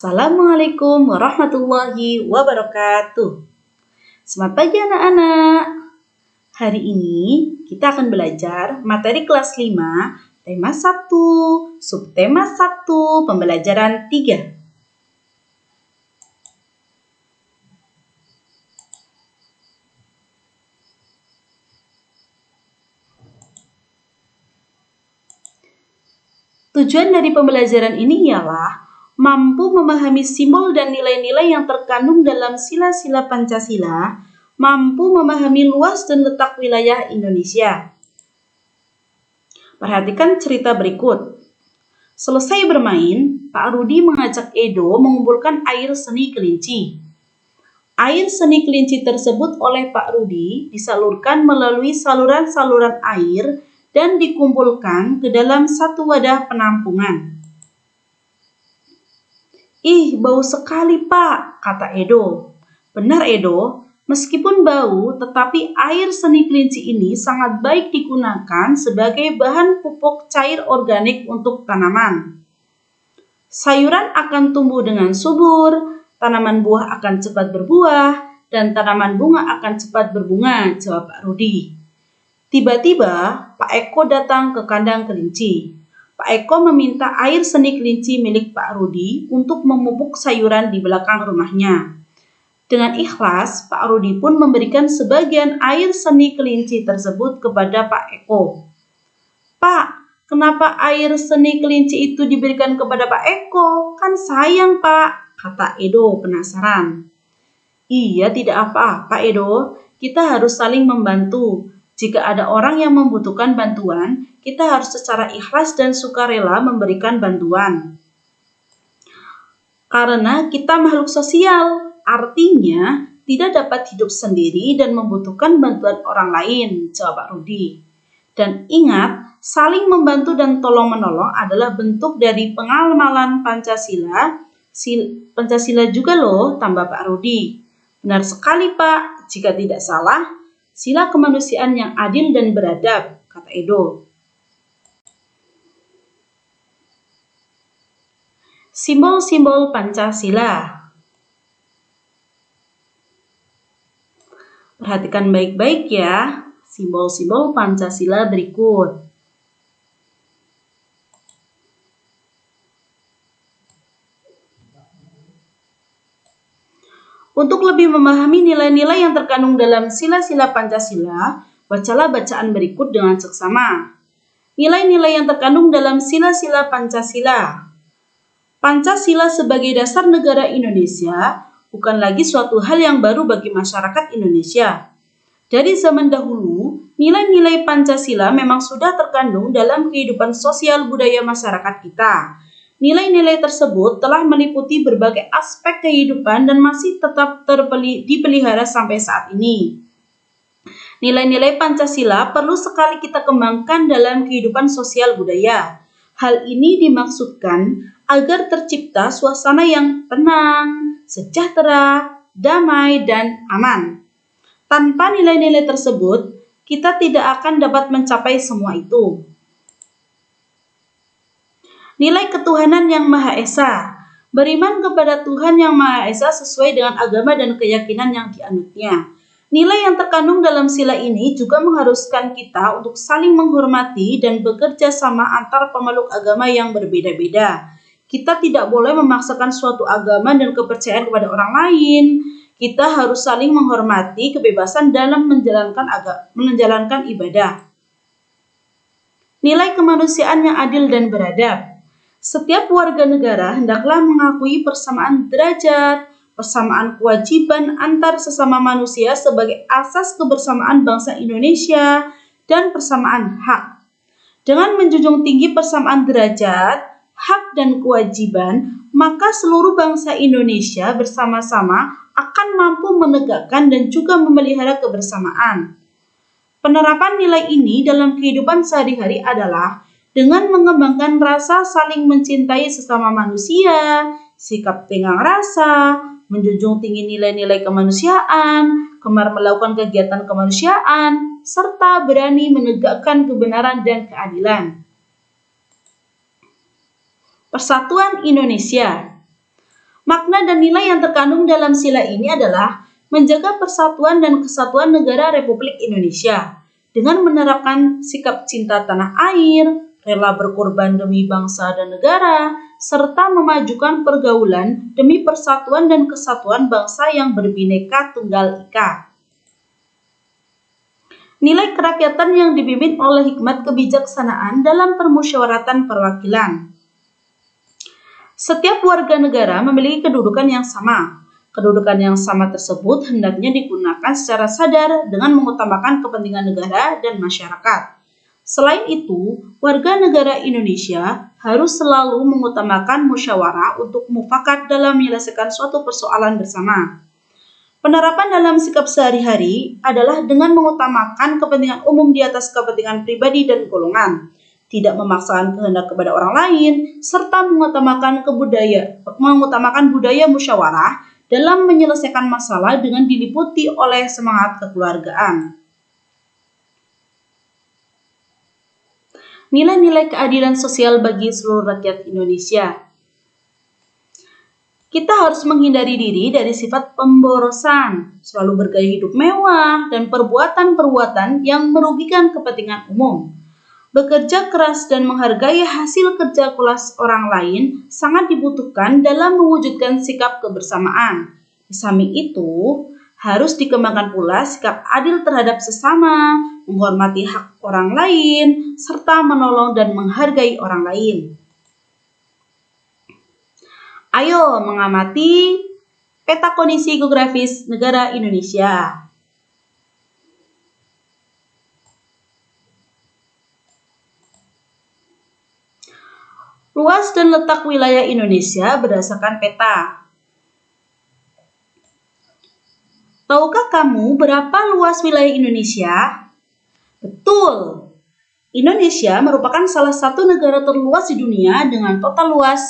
Assalamualaikum warahmatullahi wabarakatuh. Selamat pagi anak-anak. Hari ini kita akan belajar materi kelas 5, tema 1, subtema 1, pembelajaran 3. Tujuan dari pembelajaran ini ialah mampu memahami simbol dan nilai-nilai yang terkandung dalam sila-sila Pancasila, mampu memahami luas dan letak wilayah Indonesia. Perhatikan cerita berikut. Selesai bermain, Pak Rudi mengajak Edo mengumpulkan air seni kelinci. Air seni kelinci tersebut oleh Pak Rudi disalurkan melalui saluran-saluran air dan dikumpulkan ke dalam satu wadah penampungan. Ih, bau sekali, Pak, kata Edo. Benar, Edo. Meskipun bau, tetapi air seni kelinci ini sangat baik digunakan sebagai bahan pupuk cair organik untuk tanaman. Sayuran akan tumbuh dengan subur, tanaman buah akan cepat berbuah, dan tanaman bunga akan cepat berbunga, jawab Pak Rudi. Tiba-tiba, Pak Eko datang ke kandang kelinci. Pak Eko meminta air seni kelinci milik Pak Rudi untuk memupuk sayuran di belakang rumahnya. Dengan ikhlas, Pak Rudi pun memberikan sebagian air seni kelinci tersebut kepada Pak Eko. Pak, kenapa air seni kelinci itu diberikan kepada Pak Eko? Kan sayang, Pak, kata Edo penasaran. Iya, tidak apa-apa, Edo. Kita harus saling membantu. Jika ada orang yang membutuhkan bantuan, kita harus secara ikhlas dan sukarela memberikan bantuan. Karena kita makhluk sosial, artinya tidak dapat hidup sendiri dan membutuhkan bantuan orang lain, jawab Pak Rudi. Dan ingat, saling membantu dan tolong-menolong adalah bentuk dari pengamalan Pancasila. Pancasila juga loh, tambah Pak Rudi. Benar sekali, Pak. Jika tidak salah, sila kemanusiaan yang adil dan beradab, kata Edo. Simbol-simbol Pancasila. Perhatikan baik-baik ya, simbol-simbol Pancasila berikut. Untuk lebih memahami nilai-nilai yang terkandung dalam sila-sila Pancasila, bacalah bacaan berikut dengan seksama. Nilai-nilai yang terkandung dalam sila-sila Pancasila. Pancasila sebagai dasar negara Indonesia bukan lagi suatu hal yang baru bagi masyarakat Indonesia. Dari zaman dahulu, nilai-nilai Pancasila memang sudah terkandung dalam kehidupan sosial budaya masyarakat kita. Nilai-nilai tersebut telah meliputi berbagai aspek kehidupan dan masih tetap dipelihara sampai saat ini. Nilai-nilai Pancasila perlu sekali kita kembangkan dalam kehidupan sosial budaya. Hal ini dimaksudkan agar tercipta suasana yang tenang, sejahtera, damai, dan aman. Tanpa nilai-nilai tersebut, kita tidak akan dapat mencapai semua itu. Nilai ketuhanan yang Maha Esa. Beriman kepada Tuhan yang Maha Esa sesuai dengan agama dan keyakinan yang dianutnya. Nilai yang terkandung dalam sila ini juga mengharuskan kita untuk saling menghormati dan bekerja sama antar pemeluk agama yang berbeda-beda. Kita tidak boleh memaksakan suatu agama dan kepercayaan kepada orang lain. Kita harus saling menghormati kebebasan dalam menjalankan ibadah. Nilai kemanusiaan yang adil dan beradab. Setiap warga negara hendaklah mengakui persamaan derajat, persamaan kewajiban antar sesama manusia sebagai asas kebersamaan bangsa Indonesia dan persamaan hak. Dengan menjunjung tinggi persamaan derajat, hak dan kewajiban, maka seluruh bangsa Indonesia bersama-sama akan mampu menegakkan dan juga memelihara kebersamaan. Penerapan nilai ini dalam kehidupan sehari-hari adalah dengan mengembangkan rasa saling mencintai sesama manusia, sikap tenggang rasa, menjunjung tinggi nilai-nilai kemanusiaan, gemar melakukan kegiatan kemanusiaan, serta berani menegakkan kebenaran dan keadilan. Persatuan Indonesia. Makna dan nilai yang terkandung dalam sila ini adalah menjaga persatuan dan kesatuan negara Republik Indonesia dengan menerapkan sikap cinta tanah air, rela berkorban demi bangsa dan negara, serta memajukan pergaulan demi persatuan dan kesatuan bangsa yang berbineka tunggal ika. Nilai kerakyatan yang dibimbing oleh hikmat kebijaksanaan dalam permusyawaratan perwakilan. Setiap warga negara memiliki kedudukan yang sama. Kedudukan yang sama tersebut hendaknya digunakan secara sadar dengan mengutamakan kepentingan negara dan masyarakat. Selain itu, warga negara Indonesia harus selalu mengutamakan musyawarah untuk mufakat dalam menyelesaikan suatu persoalan bersama. Penerapan dalam sikap sehari-hari adalah dengan mengutamakan kepentingan umum di atas kepentingan pribadi dan golongan, tidak memaksakan kehendak kepada orang lain, serta mengutamakan budaya musyawarah dalam menyelesaikan masalah dengan diliputi oleh semangat kekeluargaan. Nilai-nilai keadilan sosial bagi seluruh rakyat Indonesia. Kita harus menghindari diri dari sifat pemborosan, selalu bergaya hidup mewah, dan perbuatan-perbuatan yang merugikan kepentingan umum. Bekerja keras dan menghargai hasil kerja keras orang lain sangat dibutuhkan dalam mewujudkan sikap kebersamaan. Di samping itu, harus dikembangkan pula sikap adil terhadap sesama, menghormati hak orang lain, serta menolong dan menghargai orang lain. Ayo mengamati peta kondisi geografis negara Indonesia. Luas dan letak wilayah Indonesia berdasarkan peta. Tahukah kamu berapa luas wilayah Indonesia? Betul! Indonesia merupakan salah satu negara terluas di dunia dengan total luas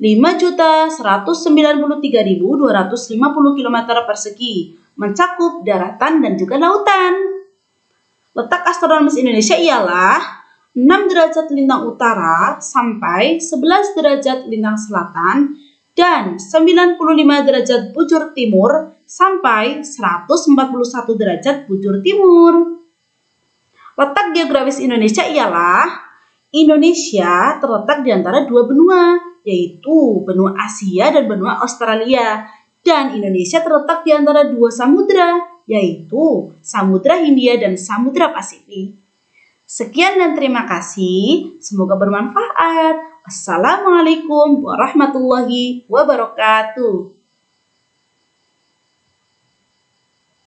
5.193.250 km persegi, mencakup daratan dan juga lautan. Letak astronomis Indonesia ialah 6 derajat lintang utara sampai 11 derajat lintang selatan dan 95 derajat bujur timur sampai 141 derajat bujur timur. Letak geografis Indonesia ialah Indonesia terletak di antara dua benua, yaitu benua Asia dan benua Australia. Dan Indonesia terletak di antara dua samudra, yaitu Samudra Hindia dan Samudra Pasifik. Sekian dan terima kasih. Semoga bermanfaat. Wassalamualaikum warahmatullahi wabarakatuh.